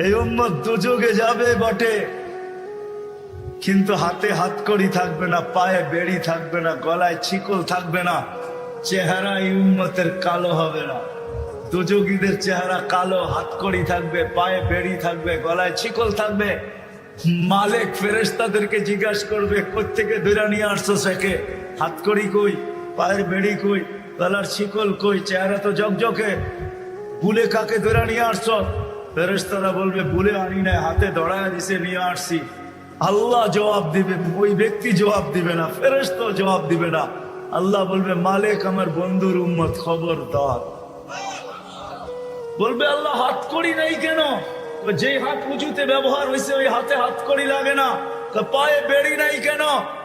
এই উম্মত দুযোগে যাবে বটে, কিন্তু হাতে হাতকড়ি থাকবে না, পায়ে বেড়ি থাকবে না, গলায় ছিকল থাকবে না, চেহারা এই উম্মতের কালো হবে না। দুযোগীদের চেহারা কালো, হাতকড়ি থাকবে, পায়ে বেড়ি থাকবে, গলায় ছিকল থাকবে। মালিক ফেরেশতাদেরকে জিজ্ঞাসা করবে, কোত্থেকে ধরে নিয়ে আসছো সেকে? হাতকড়ি কই, পায়ের বেড়ি কই, গলার ছিকল কই, চেহারা তো জকজকে, বুলে কাকে ধরে নিয়ে আসছো? ফেরেশতারা বলবে, বুলে আনি নাই, হাতে ধরায় দিছে নিয়ে আসছি। আল্লাহ জবাব দিবে, ওই ব্যক্তি জবাব দিবে না, ফেরেশতা জবাব দিবে না। আল্লাহ বলবে, মালিক আমার বন্ধুর উম্মত, খবরদার। বলবে, আল্লাহ হাতকড়ি নাই কেন? যেই হাত উঁচুতে ব্যবহার হয়েছে ওই হাতে হাতকড়ি লাগে না। পায়ে বেড়ি নাই কেন?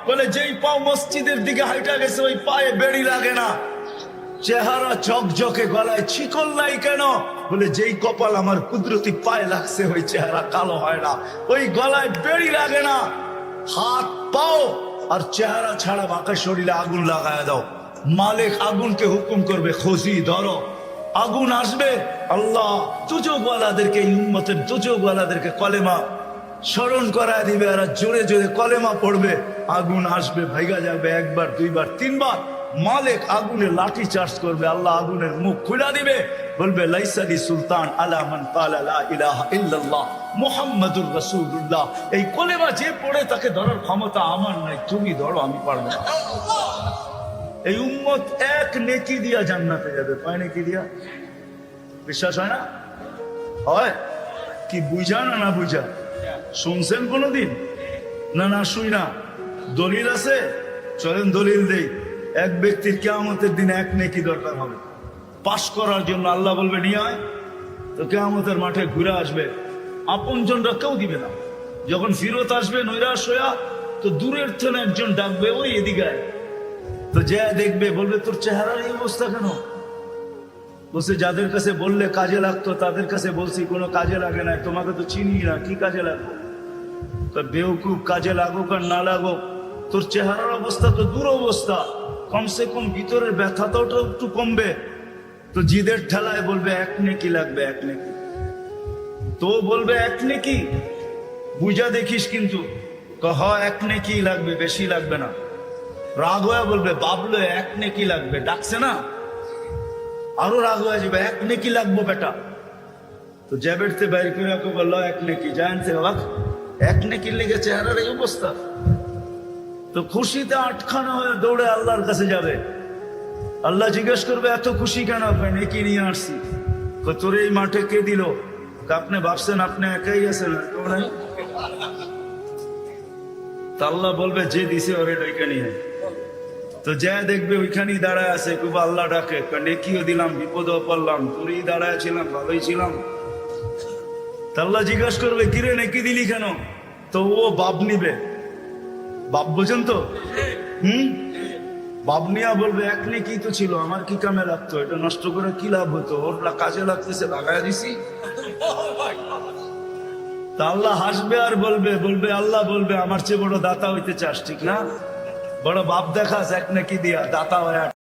বলে যেই পাও মসজিদের দিকে হাইটা গেছে ওই পায়ে বেড়ি লাগে না। চেহারা ঝকঝকে, গলায় ছিকল নাই কেন? বলে যেই কপাল আমার কুদরতি পায়ে লাগছে ওই চেহারা কালো হয় না, ওই গলায় বেড়ি লাগে না। হাত পাও আর চেহারা ছাড়া বাঁকা শরীরে আগুন লাগায় দাও। মালিক আগুনকে হুকুম করবে, খোঁজি ধরো। আগুন আসবে, আল্লাহ দুযোগওয়ালাদেরকে, উম্মতের দুযোগওয়ালাদেরকে কলেমা স্মরণ করায় দিবে, আর জোরে জোরে কলেমা পড়বে। আগুন আসবে, ভাইগা যাবে, একবার দুইবার তিনবার। মালিক আগুনে লাঠি চার্জ করবে, আল্লাহ আগুনের মুখ খুলে দিবে, বলবে, লাইসালি সুলতান আলা মান ক্বালা লা ইলাহা ইল্লাল্লাহ মুহাম্মাদুর রাসূলুল্লাহ। এই কলেমা যে পড়ে তাকে ধরার ক্ষমতা আমার নাই, তুমি ধরো, আমি পারবো না। এই উম্মত এক নেকি দিয়া জান্নাতে যাবে। কয় নেকি দিয়া? বিশ্বাস হয় না? হয় কি? বুঝা না না বুঝা? শুনছেন কোনদিন? না না শুই না। দলিল আছে? চলেন দলিল দেই। এক ব্যক্তির কিয়ামতের দিন এক নেকি দরকার হবে পাশ করার জন্য। আল্লাহ বলবে নিয়ে আয়, তো কিয়ামতের মাঠে ঘুরে আসবে, আপনজনরা কেউ দিবে না। যখন ফিরত আসবে নৈরাশ হইয়া, তো দূরের থেকে একজন ডাকবে, ওই এদিকে আয়। তো যে দেখবে, বলবে, তোর চেহারার এই অবস্থা কেন? বলছে, যাদের কাছে বললে কাজে লাগতো তাদের কাছে বলছি, কোনো কাজে লাগে না, তোমাকে তো চিনি না, কি কাজে লাগবে? বেউকুব, কাজে লাগুক আর না লাগুক, তোর চেহারার অবস্থা তো দুরবস্থা, কমসে কম ভিতরের ব্যথাটাও তো একটু কমবে। তো জিদের ঠেলায় বলবে, এক নেকি লাগবে, এক নেকি। তো বলবে, এক নেকি বুঝা দেখিস কিন্তু। এক নেকি লাগবে, বেশি লাগবে না। রাগ হয়ে বলবে, বাবলো এক নেকি লাগবে, ডাকছে না, আরো রাগ হয়ে যাবে, এক নেকি লাগবো বেটা। তো জ্যাবেটতে বাইর করে বললো, এক নেকি। জানছে বাবা, এক নেকির লেগে চেহারার এই অবস্থা। তো খুশিতে আটখানা হয়ে দৌড়ে আল্লাহর কাছে যাবে। আল্লাহ জিজ্ঞেস করবে, এত খুশি কেন? নেকি নিয়ে আসছি। তোর এই মাঠে কে দিল? আপনি ভাবছেন আপনি একাই আছেন? আল্লাহ বলবে, যে দিছে ওরে ডেকে নিয়ে। তো যা দেখবে ওইখানেই দাঁড়ায় আছে, খুব আল্লাহ ডাকে, নেকিও দিলাম, বিপদও পড়লাম, তোরই দাঁড়ায় ছিলাম, ভালোই ছিলাম। আল্লাহ জিজ্ঞাসা করবে, কিরে নেকি দিলি কেন? তো ও বাপ নিবে। বাপ বোঝেন তো? বাপ নিয়া বলবে, এক নেকি তো ছিল, আমার কি কামে লাগতো? এটা নষ্ট করে কি লাভ হতো? ওর কাজে লাগতেছে, লাগাই দিছি। তা আল্লাহ হাসবে আর বলবে, আল্লাহ বলবে, আমার চেয়ে বড় দাতা হইতে চাস, ঠিক না? বড় বাপ দেখাস এক নেকি দিয়া, দাতা হয়ে